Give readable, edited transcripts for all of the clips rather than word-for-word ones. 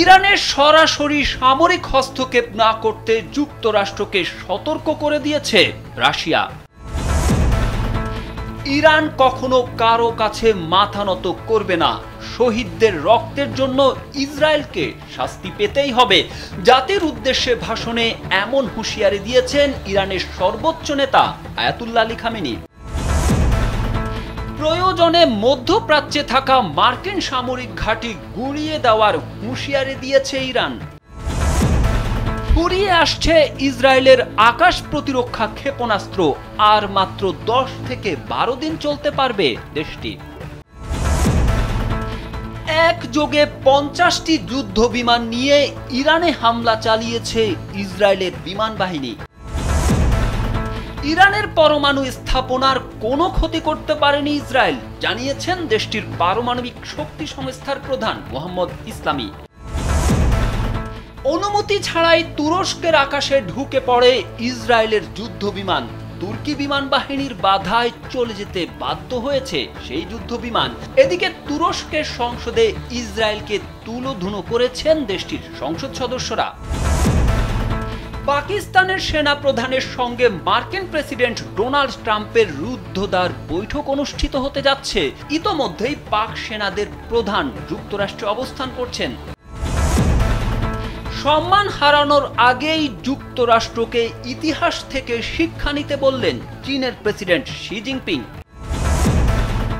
ইরানের সরাসরি সামরিক হস্তক্ষেপ না করতে যুক্তরাষ্ট্রকে সতর্ক করে দিয়েছে রাশিয়া। ইরান কখনো কারো কাছে মাথা নত করবে না। শহীদদের রক্তের জন্য ইসরায়েলকে শাস্তি পেতেই হবে। জাতির উদ্দেশ্যে ভাষণে এমন হুঁশিয়ারি দিয়েছেন ইরানের সর্বোচ্চ নেতা আয়াতুল্লাহ আলী খামেনি। প্রয়োজনে মধ্যপ্রাচ্যে থাকা মার্কিন সামরিক ঘাঁটি গুঁড়িয়ে দেওয়ার হুঁশিয়ারি দিয়েছে ইরান। ফুরিয়ে আসছে ইসরায়েলের আকাশ প্রতিরক্ষা ক্ষেপণাস্ত্র, আর মাত্র 10 থেকে 12 দিন চলতে পারবে দেশটি। একযোগে 50টি যুদ্ধ বিমান নিয়ে ইরানে হামলা চালিয়েছে ইসরায়েলের বিমান বাহিনী। ইরানের পরমাণু স্থাপনার কোনো ক্ষতি করতে পারেনি ইসরায়েল, জানিয়েছেন দেশটির পারমাণবিক শক্তি সংস্থার প্রধান মোহাম্মদ ইসলামী। অনুমতি ছাড়াই তুরস্কের আকাশে ঢুকে পড়ে ইসরায়েলের যুদ্ধ বিমান। তুর্কি বিমান বাহিনীর বাধায় চলে যেতে বাধ্য হয়েছে সেই যুদ্ধ বিমান। এদিকে তুরস্কের সংসদে ইসরায়েলকে তুলোধুনো করেছেন দেশটির সংসদ সদস্যরা। পাকিস্তানের সেনা প্রধানের সঙ্গে মার্কিন প্রেসিডেন্ট ডোনাল্ড ট্রাম্পের রুদ্ধদ্বার বৈঠক অনুষ্ঠিত হতে যাচ্ছে। ইতোমধ্যেই পাক সেনাদের প্রধান যুক্তরাষ্ট্রে অবস্থান করছেন। সম্মান হারানোর আগেই যুক্তরাষ্ট্রকে ইতিহাস থেকে শিক্ষা নিতে বললেন চীনের প্রেসিডেন্ট শি জিনপিং।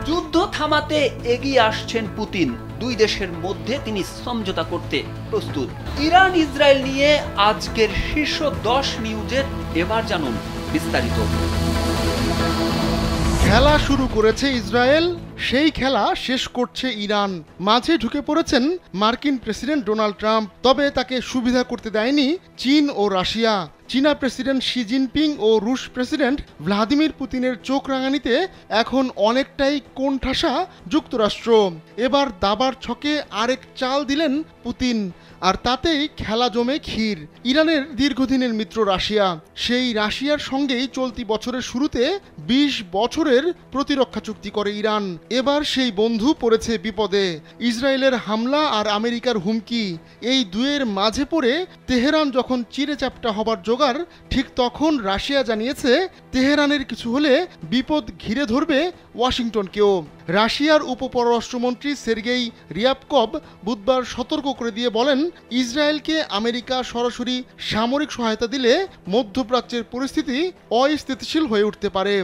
যুদ্ধ থামাতে এগিয়ে আসছেন পুতিন। দুই দেশের মধ্যে তিনি সমঝোতা করতে প্রস্তুত। ইরান ইসরায়েল নিয়ে আজকের শীর্ষ 10 নিউজের এবার জানুন বিস্তারিত। খেলা শুরু করেছে ইসরায়েল, সেই খেলা শেষ করছে ইরান। মাঝে ঢুকে পড়েছেন মার্কিন প্রেসিডেন্ট ডোনাল্ড ট্রাম্প। তবে তাকে সুবিধা করতে দেয়নি চীন ও রাশিয়া। চীনা প্রেসিডেন্ট শি জিনপিং ও রুশ প্রেসিডেন্ট ভ্লাদিমির পুতিনের চোখ রাঙানিতে এখন অনেকটাই কোণঠাসা যুক্তরাষ্ট্র। এবার দাবার ছকে আরেক চাল দিলেন পুতিন, আর তাতেই খেলা জমে ক্ষীর। ইরানের দীর্ঘদিনের মিত্র রাশিয়া, সেই রাশিয়ার সঙ্গেই চলতি বছরের শুরুতে 20 বছরের প্রতিরক্ষা চুক্তি করে ইরান। এবার সেই বন্ধু পড়েছে বিপদে। ইসরায়েলের হামলা আর আমেরিকার হুমকি, এই দুয়ের মাঝে পড়ে তেহরান যখন চিরেচাপটা হবার জোগাড়, ঠিক তখন রাশিয়া জানিয়েছে তেহরানের কিছু হলে বিপদ ঘিরে ধরবে ওয়াশিংটনকেও। রাশিয়ার উপপররাষ্ট্রমন্ত্রী সের্গেই রিয়াবকভ বুধবার সতর্ক করে দিয়ে বলেন, ইসরায়েলকে আমেরিকা সরাসরি সামরিক সহায়তা দিলে মধ্যপ্রাচ্যের পরিস্থিতি অস্থিতিশীল হয়ে উঠতে পারে।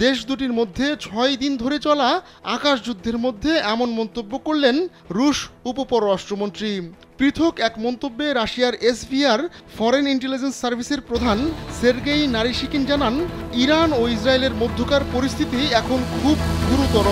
দেশ দুটির মধ্যে 6 দিন ধরে চলা আকাশ যুদ্ধের মধ্যে এমন মন্তব্য করলেন রুশ উপপররাষ্ট্রমন্ত্রী। পৃথক এক মন্তব্যে রাশিয়ার এসভিআর ফরেন ইন্টেলিজেন্স সার্ভিসের প্রধান সের্গেই নারিশিকিন জানান, ইরান ও ইসরায়েলের মধ্যকার পরিস্থিতি এখন খুব গুরুতর।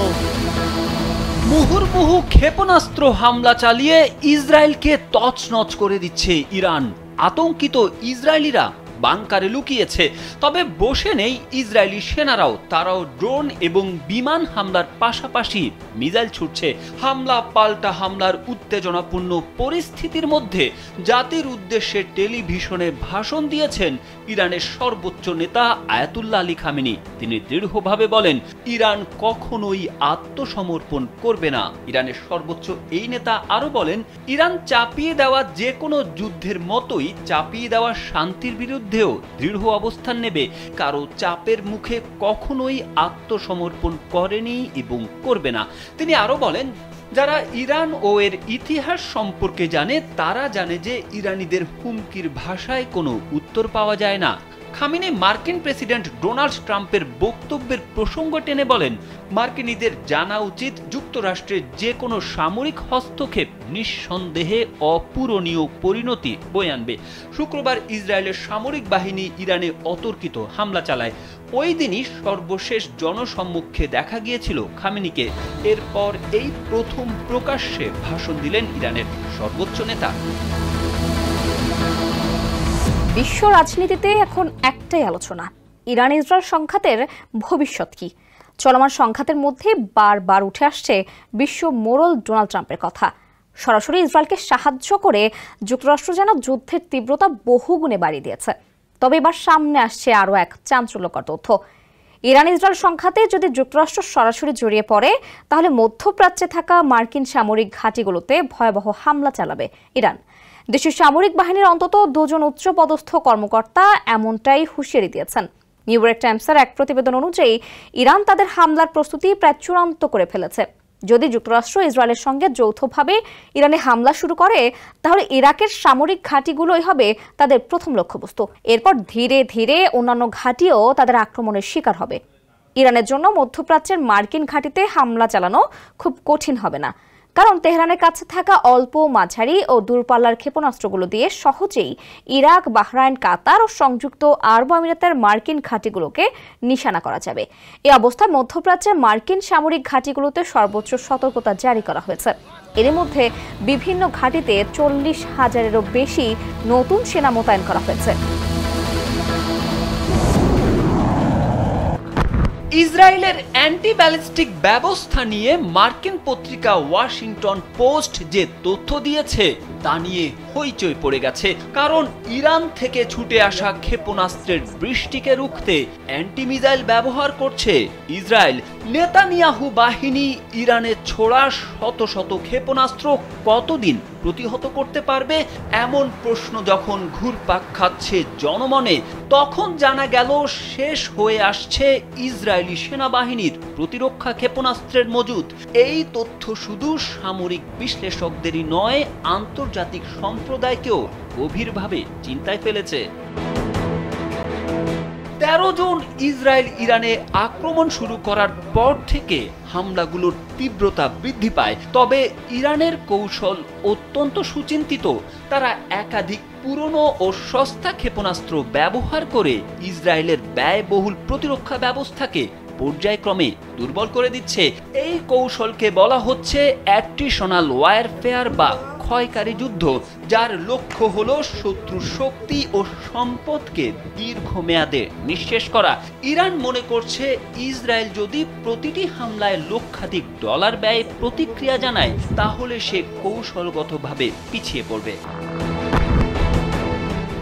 মুহুর্মুহু ক্ষেপণাস্ত্র হামলা চালিয়ে ইসরায়েলকে তছনছ করে দিচ্ছে ইরান। আতঙ্কিত ইসরায়েলিরা বাংকারে লুকিয়েছে। তবে বসে নেই ইসরায়েলি সেনারাও, তারাও ড্রোন এবং বিমান হামলার পাশাপাশি মিসাইল ছুটছে। হামলা পাল্টা হামলার উত্তেজনাপূর্ণ পরিস্থিতির মধ্যে জাতির উদ্দেশ্যে টেলিভিশনে ভাষণ দিয়েছেন ইরানের সর্বোচ্চ নেতা আয়াতুল্লাহ আলী খামেনি। তিনি দৃঢ়ভাবে বলেন, ইরান কখনোই আত্মসমর্পণ করবে না। ইরানের সর্বোচ্চ এই নেতা আরো বলেন, ইরান চাপিয়ে দেওয়া যে কোনো যুদ্ধের মতোই চাপিয়ে দেওয়া শান্তির বিরুদ্ধেও দৃঢ় অবস্থান নেবে। কারো চাপের মুখে কখনোই আত্মসমর্পণ করেনি এবং করবে না। তিনি আরো বলেন, যারা ইরান ও এর ইতিহাস সম্পর্কে জানে তারা জানে যে ইরানিদের হুমকির ভাষায় কোনো উত্তর পাওয়া যায় না। খামেনি মার্কিন প্রেসিডেন্ট ডোনাল্ড ট্রাম্পের বক্তব্যের প্রসঙ্গ টেনে বলেন, মার্কিনীদের জানা উচিত যুক্তরাষ্ট্রের যে কোনো সামরিক হস্তক্ষেপ নিঃসন্দেহে অপূরণীয় পরিণতি বয়ে আনবে। শুক্রবার ইসরায়েলের সামরিক বাহিনী ইরানে অতর্কিত হামলা চালায়। ওই দিনই সর্বশেষ জনসম্মুখে দেখা গিয়েছিল খামেনিকে। এরপর এই প্রথম প্রকাশ্যে ভাষণ দিলেন ইরানের সর্বোচ্চ নেতা। বিশ্ব রাজনীতিতে এখন একটাই আলোচনা, ইরান ইসরায়েল সংঘাতের ভবিষ্যৎ কি। চলমান সংঘাতের মধ্যে বারবার উঠে আসছে বিশ্ব মোড়ল ডোনাল্ড ট্রাম্পের কথা। সরাসরি ইসরায়েলকে সাহায্য করে যুক্তরাষ্ট্র যেন যুদ্ধের তীব্রতা বহুগুণে বাড়িয়ে দিয়েছে। তবে এবার সামনে আসছে আরও এক চাঞ্চল্যকর তথ্য। ইরান ইসরায়েল সংঘাতে যদি যুক্তরাষ্ট্র সরাসরি জড়িয়ে পড়ে তাহলে মধ্যপ্রাচ্যে থাকা মার্কিন সামরিক ঘাঁটিগুলোতে ভয়াবহ হামলা চালাবে ইরান। দেশের সামরিক বাহিনীর অন্তত 2 জন উচ্চপদস্থ কর্মকর্তা এমনটাই হুঁশিয়ারি দিয়েছেন। নিউ ইয়র্ক টাইমসের এক প্রতিবেদন অনুযায়ী ইরান তাদের হামলার প্রস্তুতি প্রায় চূড়ান্ত করে ফেলেছে। যদি যুক্তরাষ্ট্র ইসরায়েলের সঙ্গে যৌথভাবে ইরানে হামলা শুরু করে তাহলে ইরাকের সামরিক ঘাঁটিগুলোই হবে তাদের প্রথম লক্ষ্যবস্তু। এরপর ধীরে ধীরে অন্যান্য ঘাঁটিও তাদের আক্রমণের শিকার হবে। ইরানের জন্য মধ্যপ্রাচ্যের মার্কিন ঘাঁটিতে হামলা চালানো খুব কঠিন হবে না, কারণ তেহরানের কাছে থাকা অল্প, মাঝারি ও দূরপাল্লার ক্ষেপণাস্ত্রগুলো দিয়ে সহজেই ইরাক, বাহরাইন, কাতার ও সংযুক্ত আরব আমিরাতের মার্কিন ঘাঁটিগুলোকে নিশানা করা যাবে। এই অবস্থায় মধ্যপ্রাচ্যের মার্কিন সামরিক ঘাঁটিগুলোতে সর্বোচ্চ সতর্কতা জারি করা হয়েছে। এর মধ্যে বিভিন্ন ঘাঁটিতে 40,000-এরও বেশি নতুন সেনা মোতায়েন করা হয়েছে। ইসরায়েলের অ্যান্টি ব্যালিস্টিক ব্যবস্থা নিয়ে মার্কিন পত্রিকা ওয়াশিংটন পোস্ট যে তথ্য দিয়েছে তা নিয়ে হইচই পড়ে গেছে। কারণ ইরান থেকে ছুটে আসা ক্ষেপণাস্ত্রের বৃষ্টিকে রুখতে অ্যান্টি মিসাইল ব্যবহার করছে ইসরায়েল। নেতানিয়াহু বাহিনী ইরানের ছোড়া শত শত ক্ষেপণাস্ত্র কতদিন প্রতিহত করতে পারবে এমন প্রশ্ন যখন ঘুরপাক খাচ্ছে জনমনে, তখন জানা গেল শেষ হয়ে আসছে ইসরায়েলি সেনাবাহিনীর প্রতিরক্ষা ক্ষেপণাস্ত্রের মজুদ। এই তথ্য শুধু সামরিক বিশ্লেষকদেরই নয়, আন্তর্জাতিক সম্প্রদায়কেও গভীরভাবে চিন্তায় ফেলেছে। 13 জুন ইসরায়েল ইরানে আক্রমণ শুরু করার পর থেকে হামলাগুলোর তীব্রতা বৃদ্ধি পায়। তবে ইরানের কৌশল অত্যন্ত সুচিন্তিত। তারা একাধিক পুরনো ও সস্তা ক্ষেপণাস্ত্র ব্যবহার করে ইসরায়েলের ব্যয়বহুল প্রতিরক্ষা ব্যবস্থাকে পর্যায়ক্রমে দুর্বল করে দিচ্ছে। এই কৌশলকে বলা হচ্ছে অ্যাট্রিশনাল ওয়ারফেয়ার বা ক্ষয়কারী যুদ্ধ, যার লক্ষ্য হলো শত্রুর শক্তি ও সম্পদকে দীর্ঘমেয়াদে নিঃশেষ করা। ইরান মনে করছে ইসরায়েল যদি প্রতিটি হামলায় লক্ষাধিক ডলার ব্যয়ে প্রতিক্রিয়া জানায় তাহলে সে কৌশলগতভাবে পিছিয়ে পড়বে।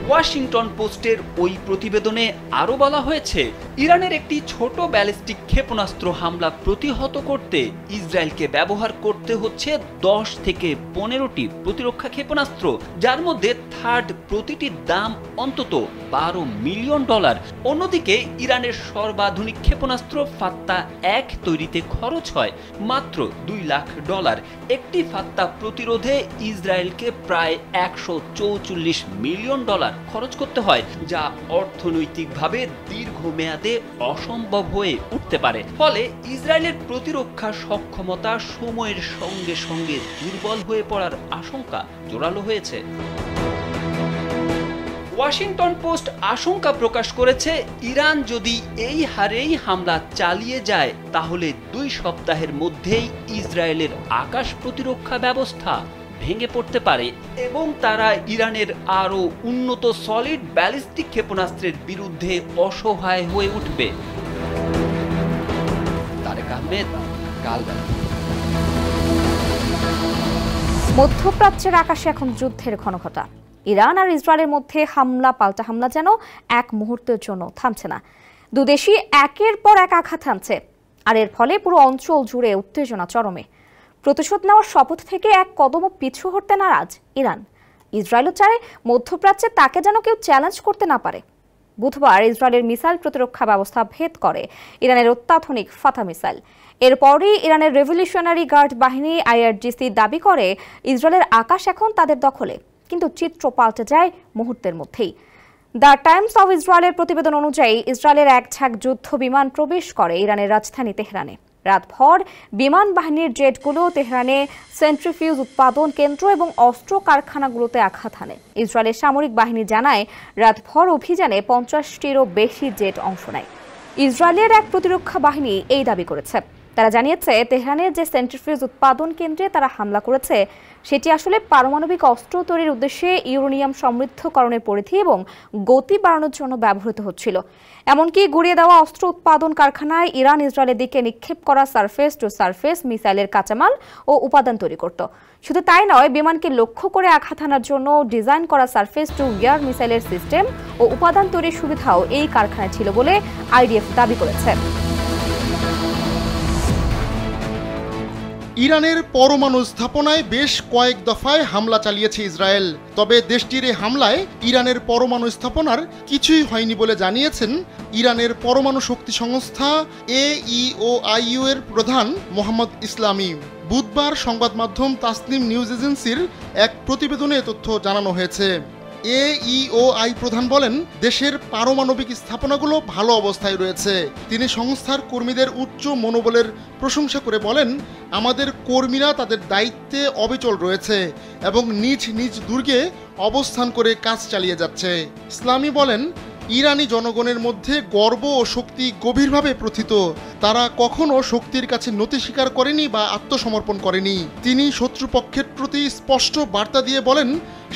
ওয়াশিংটন পোস্টের ওই প্রতিবেদনে আরও বলা হয়েছে, ইরানের একটি ছোট ব্যালিস্টিক ক্ষেপণাস্ত্র হামলা প্রতিহত করতে ইসরায়েলকে ব্যবহার করতে হচ্ছে 10 থেকে 15টি প্রতিরক্ষা ক্ষেপণাস্ত্র, যার মধ্যে থার্ড প্রতিটির দাম অন্তত $12 মিলিয়ন। অন্যদিকে ইরানের সর্বাধুনিক ক্ষেপণাস্ত্র ফাত্তা 1 তৈরিতে খরচ হয় মাত্র $2 লাখ। একটি ফাত্তা প্রতিরোধে ইসরায়েলকে প্রায় $144 মিলিয়ন খরচ করতে হয়, যা অর্থনৈতিকভাবে দীর্ঘমেয়াদে অসম্ভব হয়ে উঠতে পারে। ফলে ইসরায়েলের প্রতিরক্ষা সক্ষমতা সময়ের সঙ্গে সঙ্গে দুর্বল হয়ে পড়ার আশঙ্কা জোরালো হয়েছে। ওয়াশিংটন পোস্ট আশঙ্কা প্রকাশ করেছে, ইরান যদি এই হারেই হামলা চালিয়ে যায় তাহলে 2 সপ্তাহের মধ্যেই ইসরায়েলের আকাশ প্রতিরক্ষা ব্যবস্থা ভেঙে পড়তে পারে এবং তারা ইরানের আরও উন্নত সলিড ব্যালিস্টিক ক্ষেপণাস্ত্রের বিরুদ্ধে অসহায় হয়ে উঠবে। তারেক আহমেদ, কালবেলা। মধ্যপ্রাচ্যের আকাশে এখন যুদ্ধের ঘনঘটা। ইরান আর ইসরায়েলের মধ্যে হামলা পাল্টা হামলা যেন এক মুহূর্তের জন্য থামছে না। দুদেশই একের পর এক আঘাত হানছে, আর এর ফলে পুরো অঞ্চল জুড়ে উত্তেজনা চরমে। প্রতিশোধ নেওয়ার শপথ থেকে এক কদমও পিছু হটতে নারাজ ইরান। ইসরায়েলও চায় মধ্যপ্রাচ্যে তাকে যেন কেউ চ্যালেঞ্জ করতে না পারে। বুধবার ইসরায়েলের মিসাইল প্রতিরক্ষা ব্যবস্থা ভেদ করে ইরানের অত্যাধুনিক ফাতা মিসাইল। এরপরই ইরানের রেভলিউশনারি গার্ড বাহিনী IRGC দাবি করে ইসরায়েলের আকাশ এখন তাদের দখলে, কিন্তু চিত্র পাল্টে যায় মুহূর্তের মধ্যেই। দ্য টাইমস অফ ইসরায়েলের প্রতিবেদন অনুযায়ী ইসরায়েলের এক ঝাঁক যুদ্ধ বিমান প্রবেশ করে ইরানের রাজধানী তেহরানে। রাতভর বিমান বাহিনীর জেটগুলো তেহরানে সেন্ট্রিফিউজ উৎপাদন কেন্দ্র এবং অস্ত্র কারখানাগুলোতে আঘাত হানে। ইসরায়েলের সামরিক বাহিনী জানায়, রাতভর অভিযানে 50টিরও বেশি জেট অংশ নেয়। ইসরায়েলের এক প্রতিরক্ষা বাহিনী এই দাবি করেছে। তারা জানিয়েছে তেহরানের যে সেন্ট্রিফিউজ উৎপাদন কেন্দ্রে তারা হামলা করেছে সেটি আসলে পারমাণবিক অস্ত্র তৈরির উদ্দেশ্যে ইউরেনিয়াম সমৃদ্ধকরণের পরিধি এবং গতি বাড়ানোর জন্য ব্যবহৃত হচ্ছিল। এমনকি গুড়িয়ে দেওয়া অস্ত্র উৎপাদন কারখানায় ইরান ইসরায়েলের দিকে নিক্ষেপ করা সারফেস টু সারফেস মিসাইলের কাঁচামাল ও উপাদান তৈরি করত। শুধু তাই নয়, বিমানকে লক্ষ্য করে আঘাত হানার জন্য ডিজাইন করা সারফেস টু এয়ার মিসাইলের সিস্টেম ও উপাদান তৈরির সুবিধাও এই কারখানায় ছিল বলে আইডিএফ দাবি করেছে। ইরানের পরমাণু স্থাপনায় বেশ কয়েক দফায় হামলা চালিয়েছে ইসরায়েল। তবে দেশটির এই হামলায় ইরানের পরমাণু স্থাপনার কিছুই হয়নি বলে জানিয়েছেন ইরানের পরমাণু শক্তি সংস্থা AEOIU এর প্রধান মোহাম্মদ ইসলামি। বুধবার সংবাদ মাধ্যম তাসনিম নিউজ এজেন্সির এক প্রতিবেদনে তথ্য জানানো হয়েছে। AEOI প্রধান বলেন, দেশের পারমাণবিক স্থাপনাগুলো ভালো অবস্থায় রয়েছে। তিনি সংস্থার কর্মীদের উচ্চ মনোবলের প্রশংসা করে বলেন, আমাদের কর্মীরা তাদের দায়িত্বে অবিচল রয়েছে এবং নিজ নিজ দুর্গে অবস্থান করে কাজ চালিয়ে যাচ্ছে। ইসলামি বলেন, ইরানি জনগণের মধ্যে গর্ব ও শক্তি গভীরভাবে প্রথিত। তারা কখনো শক্তির কাছে নতি স্বীকার করেনি বা আত্মসমর্পণ করেনি। তিনি শত্রুপক্ষের প্রতি স্পষ্ট বার্তা দিয়ে বলেন,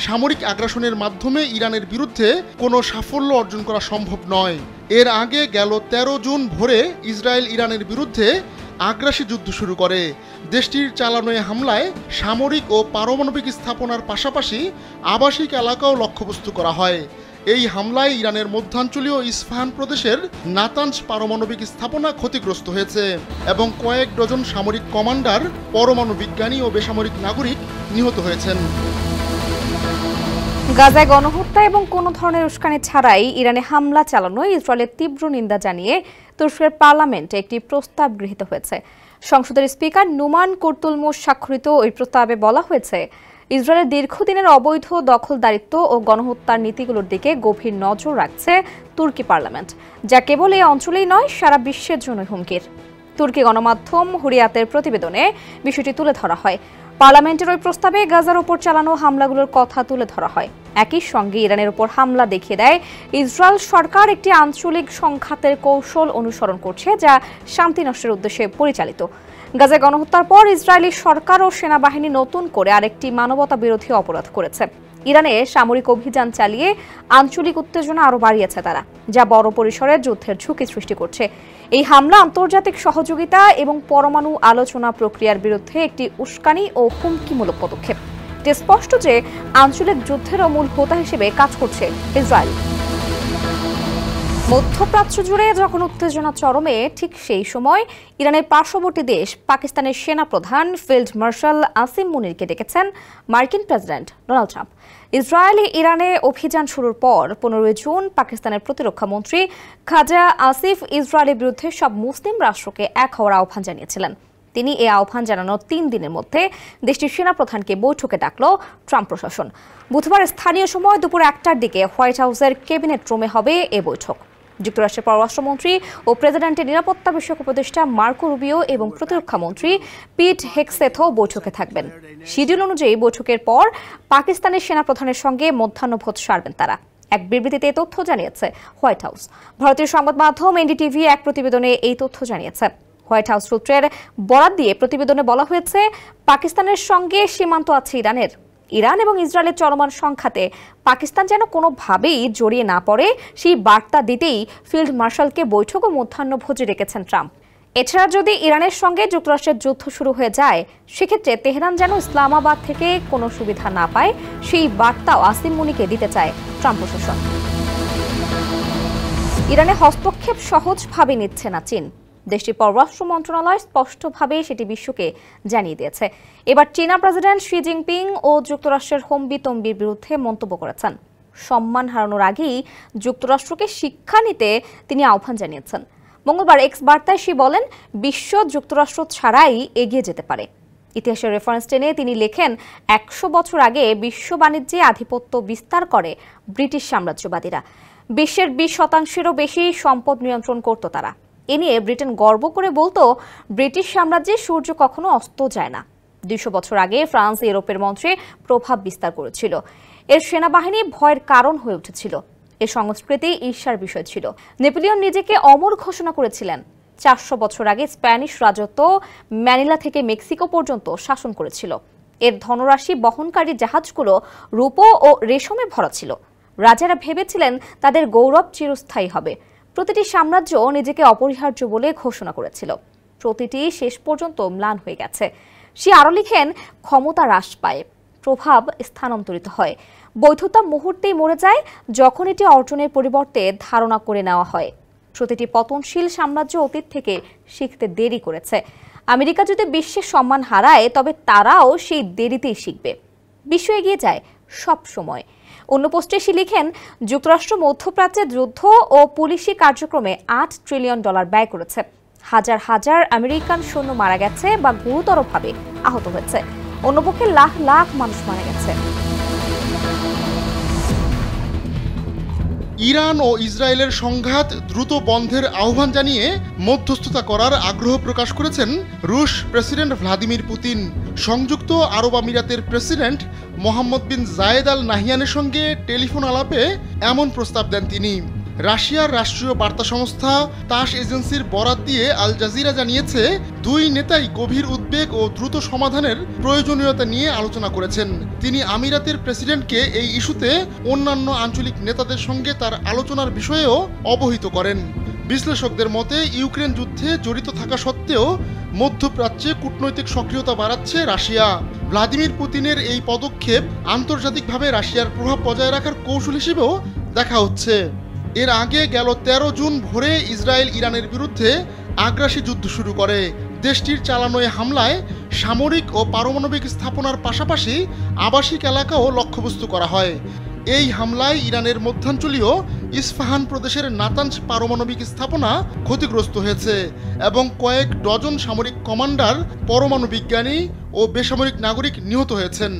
সামরিক আগ্রাসনের মাধ্যমে ইরানের বিরুদ্ধে কোনো সাফল্য অর্জন করা সম্ভব নয়। এর আগে গেল 13 জুন ভোরে ইসরায়েল ইরানের বিরুদ্ধে আগ্রাসী যুদ্ধ শুরু করে। দেশটির চালানো হামলায় সামরিক ও পারমাণবিক স্থাপনার পাশাপাশি আবাসিক এলাকাও লক্ষ্যবস্তু করা হয়। এই হামলায় ইরানের মধ্যাঞ্চলীয় ইস্পাহান প্রদেশের নাতানজ পারমাণবিক স্থাপনা ক্ষতিগ্রস্ত হয়েছে এবং কয়েক ডজন সামরিক কমান্ডার, পরমাণু বিজ্ঞানী ও বেসামরিক নাগরিক নিহত হয়েছেন। গাজায় গণহত্যা এবং কোনো ধরনের উস্কানি ছাড়াই ইরানে হামলা চালানো ইসরায়েলের তীব্র নিন্দা জানিয়ে তুরস্কের পার্লামেন্টে একটি প্রস্তাব গৃহীত হয়েছে। সংসদের স্পিকার নুমান কুর্তুলমুশ স্বাক্ষরিত ওই প্রস্তাবে বলা হয়েছে, ইসরায়েলের দীর্ঘদিনের অবৈধ দখলদারিত্ব ও গণহত্যার নীতিগুলোর দিকে গভীর নজর রাখছে তুর্কি পার্লামেন্ট, যা কেবল এই অঞ্চলেই নয়, সারা বিশ্বের জন্য হুমকির। তুর্কি গণমাধ্যম হুরিয়াতের প্রতিবেদনে বিষয়টি তুলে ধরা হয়। পার্লামেন্টের ওই প্রস্তাবে গাজার ওপর চালানো হামলাগুলোর কথা তুলে ধরা হয়। একই সঙ্গে ইরানের ওপর হামলা দেখিয়ে দেয় ইসরায়েল সরকার একটি আঞ্চলিক সংঘাতের কৌশল অনুসরণ করছে, যা শান্তি নষ্টের উদ্দেশ্যে পরিচালিত। গাজায় গণহত্যার পর ইসরায়েলি সরকার ও সেনাবাহিনী নতুন করে আরেকটি মানবতা বিরোধী অপরাধ করেছে। ইরানে সামরিক অভিযান চালিয়ে আঞ্চলিক উত্তেজনা আরও বাড়িয়েছে তারা, যা বড় পরিসরে যুদ্ধের ঝুঁকি সৃষ্টি করছে। এই হামলা আন্তর্জাতিক সহযোগিতা এবং পরমাণু আলোচনা প্রক্রিয়ার বিরুদ্ধে একটি উস্কানি ও হুমকিমূলক পদক্ষেপ। এটি স্পষ্ট যে আঞ্চলিক যুদ্ধের মূল হোতা হিসেবে কাজ করছে ইসরায়েল। মধ্যপ্রাচ্য জুড়ে যখন উত্তেজনা চরমে, ঠিক সেই সময় ইরানের পার্শ্ববর্তী দেশ পাকিস্তানের সেনাপ্রধান ফিল্ড মার্শাল আসিম মুনিরকে ডেকেছেন মার্কিন প্রেসিডেন্ট ডোনাল্ড ট্রাম্প। ইসরায়েলি ইরানে অভিযান শুরুর পর 15 জুন পাকিস্তানের প্রতিরক্ষা মন্ত্রী খাজা আসিফ ইসরায়েলের বিরুদ্ধে সব মুসলিম রাষ্ট্রকে এক হওয়ার আহ্বান জানিয়েছিলেন। তিনি এই আহ্বান জানানোর 3 দিনের মধ্যে দেশটির সেনাপ্রধানকে বৈঠকে ডাকল ট্রাম্প প্রশাসন। বুধবার স্থানীয় সময় দুপুর 1টার দিকে হোয়াইট হাউসের ক্যাবিনেট রুমে হবে এ বৈঠক। যুক্তরাষ্ট্রের পররাষ্ট্রমন্ত্রী ও প্রেসিডেন্টের নিরাপত্তা বিষয়ক উপদেষ্টা মার্কো রুবিও এবং প্রতিরক্ষা মন্ত্রী পিট হেগসেথও বৈঠকে থাকবেন। শিডিউল অনুযায়ী বৈঠকের পর পাকিস্তানের সেনাপ্রধানের সঙ্গে মধ্যাহ্নভোজ সারবেন তারা। এক বিবৃতিতে এই তথ্য জানিয়েছে হোয়াইট হাউস। ভারতীয় সংবাদ মাধ্যম এনডিটিভি এক প্রতিবেদনে এই তথ্য জানিয়েছে। হোয়াইট হাউস সূত্রের বরাত দিয়ে প্রতিবেদনে বলা হয়েছে, পাকিস্তানের সঙ্গে সীমান্ত আছে ইরানের। ইরান এবং ইসরায়েলের চলমান সংঘাতে পাকিস্তান যেন কোনোভাবেই জড়িয়ে না পড়ে, সেই বার্তা দিতেই ফিল্ড মার্শালকে বৈঠক ও মধ্যাহ্নভোজে রেখেছেন ট্রাম্প। এছাড়া যদি ইরানের সঙ্গে যুক্তরাষ্ট্রের যুদ্ধ শুরু হয়ে যায়, সেক্ষেত্রে তেহরান যেন ইসলামাবাদ থেকে কোনো সুবিধা না পায়, সেই বার্তাও আসিম মুনিকে দিতে চায় ট্রাম্প প্রশাসন। ইরানে হস্তক্ষেপ সহজভাবে নিচ্ছে না চীন। দেশটির পররাষ্ট্র মন্ত্রণালয় স্পষ্টভাবে সেটি বিশ্বকে জানিয়ে দিয়েছে। এবার চীনা প্রেসিডেন্ট শি জিনপিং ও যুক্তরাষ্ট্রের হম্বিতম্বির বিরুদ্ধে মন্তব্য করেছেন। সম্মান হারানোর আগেই যুক্তরাষ্ট্রকে শিক্ষা নিতে তিনি আহ্বান জানিয়েছেন। মঙ্গলবার এক্স বার্তায় শি বলেন, বিশ্ব যুক্তরাষ্ট্র ছাড়াই এগিয়ে যেতে পারে। ইতিহাসের রেফারেন্স টেনে তিনি লেখেন, 100 বছর আগে বিশ্ব বাণিজ্যে আধিপত্য বিস্তার করে ব্রিটিশ সাম্রাজ্যবাদীরা। বিশ্বের 20% বেশি সম্পদ নিয়ন্ত্রণ করত তারা। এ নিয়ে ব্রিটেন গর্ব করে বলতো, ব্রিটিশ সাম্রাজ্যে সূর্য কখনো অস্ত যায় না। 200 বছর আগে ফ্রান্স ইউরোপের মঞ্চে প্রভাব বিস্তার করেছিল। এর সেনাবাহিনী ভয়ের কারণ হয়ে উঠেছিল। এর সংস্কৃতি ঈর্ষার বিষয় ছিল। নেপোলিয়ন নিজেকে অমর ঘোষণা করেছিলেন। 400 বছর আগে স্প্যানিশ রাজত্ব ম্যানিলা থেকে মেক্সিকো পর্যন্ত শাসন করেছিল। এর ধনরাশি বহনকারী জাহাজগুলো রূপো ও রেশমে ভরা ছিল। রাজারা ভেবেছিলেন তাদের গৌরব চিরস্থায়ী হবে। প্রতিটি সাম্রাজ্য নিজেকে অপরিহার্য বলে ঘোষণা করেছিল। প্রতিটি শেষ পর্যন্ত ম্লান হয়ে গেছে। সে আরও লিখেন, ক্ষমতা হ্রাস পায়, প্রভাব স্থানান্তরিত হয়, বৈধতা মুহূর্তেই মরে যায় যখন এটি অর্জনের পরিবর্তে ধারণা করে নেওয়া হয়। প্রতিটি পতনশীল সাম্রাজ্য অতীত থেকে শিখতে দেরি করেছে। আমেরিকা যদি বিশ্বের সম্মান হারায়, তবে তারাও সেই দেরিতেই শিখবে। বিশ্ব এগিয়ে যায় সব সময়। অন্য পোস্টে সে লিখেন, যুক্তরাষ্ট্র মধ্যপ্রাচ্যে যুদ্ধ ও পুলিশি কার্যক্রমে $8 ট্রিলিয়ন ব্যয় করেছে। হাজার হাজার আমেরিকান সৈন্য মারা গেছে বা গুরুতরভাবে আহত হয়েছে। অন্যপক্ষে লাখ লাখ মানুষ মারা গেছে। ইরান ও ইসরায়েলের সংঘাত দ্রুত বন্ধের আহ্বান জানিয়ে মধ্যস্থতা করার আগ্রহ প্রকাশ করেছেন রুশ প্রেসিডেন্ট ভ্লাদিমির পুতিন। সংযুক্ত আরব আমিরাতের প্রেসিডেন্ট মোহাম্মদ বিন জায়েদ আল নাহিয়ানের সঙ্গে টেলিফোন আলাপে এমন প্রস্তাব দেন তিনি। রাশিয়ার রাষ্ট্রীয় বার্তা সংস্থা তাস এজেন্সির বরাত দিয়ে আল জাজিরা জানিয়েছে, দুই নেতাই গভীর উদ্বেগ ও দ্রুত সমাধানের প্রয়োজনীয়তা নিয়ে আলোচনা করেছেন। তিনি আমিরাতের প্রেসিডেন্টকে এই ইস্যুতে অন্যান্য আঞ্চলিক নেতাদের সঙ্গে তার আলোচনার বিষয়েও অবহিত করেন। বিশ্লেষকদের মতে, ইউক্রেন যুদ্ধে জড়িত থাকা সত্ত্বেও মধ্যপ্রাচ্যে কূটনৈতিক সক্রিয়তা বাড়াচ্ছে রাশিয়া। ভ্লাদিমির পুতিনের এই পদক্ষেপ আন্তর্জাতিকভাবে রাশিয়ার প্রভাব বজায় রাখার কৌশল হিসেবেও দেখা হচ্ছে। এর আগে গেল 13 জুন ভোরে ইসরায়েল ইরানের বিরুদ্ধে আগ্রাসী যুদ্ধ শুরু করে। দেশটির চালানো হামলায় সামরিক ও পারমাণবিক স্থাপনার পাশাপাশি আবাসিক এলাকাও লক্ষ্যবস্তু করা হয়। এই হামলায় ইরানের মধ্যাঞ্চলীয় ইস্পাহান প্রদেশের নাতানজ পারমাণবিক স্থাপনা ক্ষতিগ্রস্ত হয়েছে এবং কয়েক ডজন সামরিক কমান্ডার, পরমাণু বিজ্ঞানী ও বেসামরিক নাগরিক নিহত হয়েছেন।